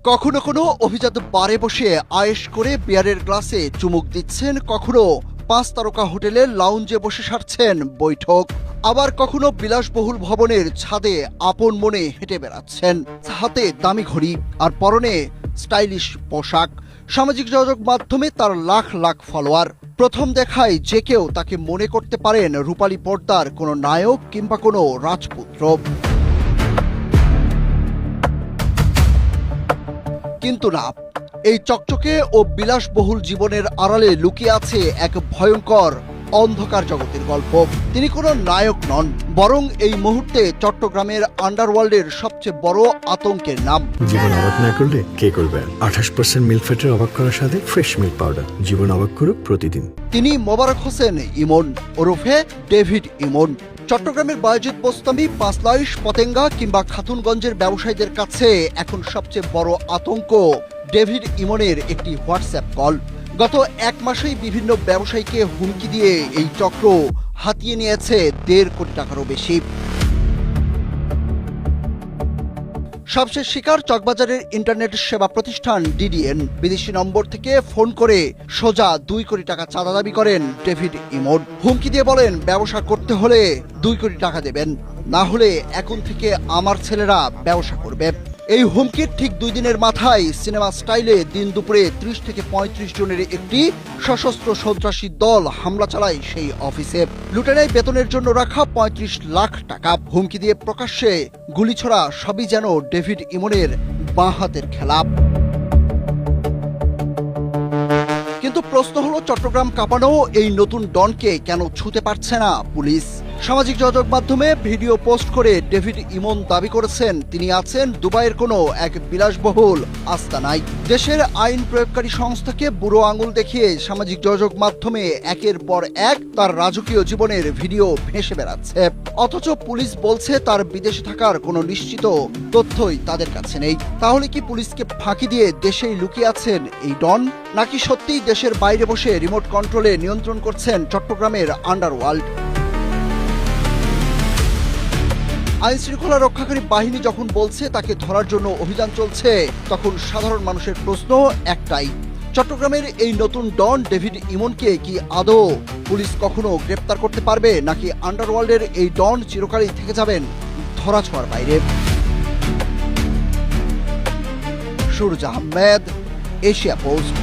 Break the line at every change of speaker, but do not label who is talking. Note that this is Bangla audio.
কখনো কোনো অভিজাত বারে বসে আয়েশ করে বিয়ারের গ্লাসে চুমুক দিচ্ছেন, কখনো 5 তারকা হোটেলের লাউঞ্জে বসে সারছেন বৈঠক, আবার কখনো বিলাসবহুল ভবনের ছাদে আপন মনে হেঁটে বেড়াচ্ছেন, হাতে দামি ঘড়ি আর পরনে স্টাইলিশ পোশাক। সামাজিক যোগাযোগ মাধ্যমে তার লাখ লাখ ফলোয়ার। প্রথম দেখায় যে কেউ তাকে মনে করতে পারেন রূপালী পর্দার কোনো নায়ক কিংবা কোনো রাজপুত্র। কিন্তু না, এই চকচকে ও বিলাসবহুল জীবনের আড়ালে লুকিয়ে আছে এক ভয়ঙ্কর অন্ধকার জগতের গল্প। তিনি কোনো নায়ক নন, বরং এই মুহূর্তে চট্টগ্রামের আন্ডারওয়ার্ল্ডের সবচেয়ে বড় আতঙ্কের নাম।
জীবন অবাক না করলে কে করবে? 28% মিল্ক ফ্যাটের অবাক করার সাথে ফ্রেশ মিল্ক পাউডার। জীবন অবাক করুক প্রতিদিন।
তিনি মোবারক হোসেন ইমন ওরফে ডেভিড ইমন। চট্টগ্রামের বায়েজিদ বোস্তামি, পাঁচলাইশ, পতেঙ্গা কিংবা খাতুনগঞ্জের ব্যবসায়ীদের কাছে এখন সবচেয়ে বড় আতঙ্ক ডেভিড ইমনের একটি হোয়াটসঅ্যাপ কল। গত 1 মাসেই বিভিন্ন ব্যবসায়ীকে হুমকি দিয়ে এই চক্র হাতিয়ে নিয়েছে 1.5 কোটি টাকারও বেশি। সবশেষ শিকার চকবাজারের ইন্টারনেট সেবা প্রতিষ্ঠান ডিডিএন। বিদেশি নম্বর থেকে ফোন করে সোজা 2 কোটি টাকা চাঁদা দাবি করেন ডেভিড ইমন। হুমকি দিয়ে বলেন, ব্যবসা করতে হলে 2 কোটি টাকা দেবেন, না হলে এখন থেকে আমার ছেলেরা ব্যবসা করবে। এই হুমকির ঠিক 2 দিনের মাথায় সিনেমা স্টাইলে দিন দুপুরে 30 থেকে 35 জনের একটি সশস্ত্র সন্ত্রাসী দল হামলা চালায় সেই অফিসে। লুটে নেয় বেতনের জন্য রাখা 35 লাখ টাকা। হুমকি দিয়ে প্রকাশ্যে গুলিছোড়া সবই যেন ডেভিড ইমনের বাঁ হাতের খেলা। কিন্তু প্রশ্ন হলো, চট্টগ্রাম কাঁপানো এই নতুন ডনকে কেন ছুঁতে পারছে না পুলিশ? সামাজিক যোগাযোগ মাধ্যমে ভিডিও পোস্ট করে ডেভিড ইমন দাবি করেছেন তিনি আছেন দুবাইয়ের কোনো এক বিলাসবহুল আস্তানায়। দেশের আইন প্রয়োগকারী সংস্থাকে বুড়ো আঙুল দেখিয়ে সামাজিক যোগাযোগ মাধ্যমে একের পর এক তার রাজকীয় জীবনের ভিডিও ভেসে বেড়াচ্ছে। অথচ পুলিশ বলছে তার বিদেশে থাকার কোনো নিশ্চিত তথ্যই তাদের কাছে নেই। তাহলে কি পুলিশকে ফাঁকি দিয়ে দেশেই লুকিয়ে আছেন এই ডন, নাকি সত্যিই দেশের বাইরে বসে রিমোট কন্ট্রোলে নিয়ন্ত্রণ করছেন চট্টগ্রামের আন্ডারওয়ার্ল্ড? আইন শৃঙ্খলা রক্ষাকারী বাহিনী যখন বলছে তাকে ধরার জন্য অভিযান চলছে, তখন সাধারণ মানুষের প্রশ্ন একটাই, চট্টগ্রামের এই নতুন ডন ডেভিড ইমনকে কি আদৌ পুলিশ কখনো গ্রেপ্তার করতে পারবে, নাকি আন্ডারওয়ার্ল্ডের এই ডন চিরকালই থেকে যাবেন ধরাছোঁয়ার বাইরে? Suraj Ahmed, Asia post.